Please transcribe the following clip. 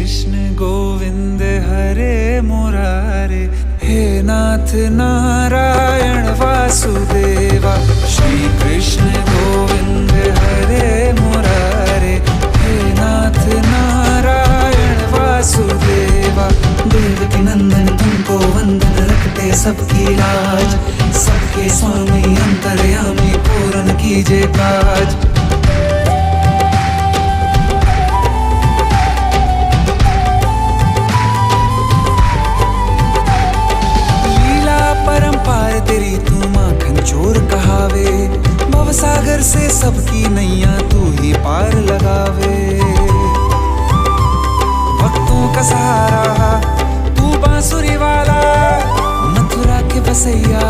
कृष्ण गोविंद हरे मुरारे, हे नाथ नारायण वासुदेवा। श्री कृष्ण गोविंद हरे मुरारे, हे नाथ नारायण वासुदेवा। देवकी नंदन तुमको वंदन, रखते सबकी लाज, सबके स्वामी अंतर्यामी पूर्ण कीजिए काज। परंपार तेरी तू माखन चोर कहावे, भवसागर से सबकी नैया तू ही पार लगावे। भक्तों का सहारा तू बांसुरी वाला, मथुरा के बसैया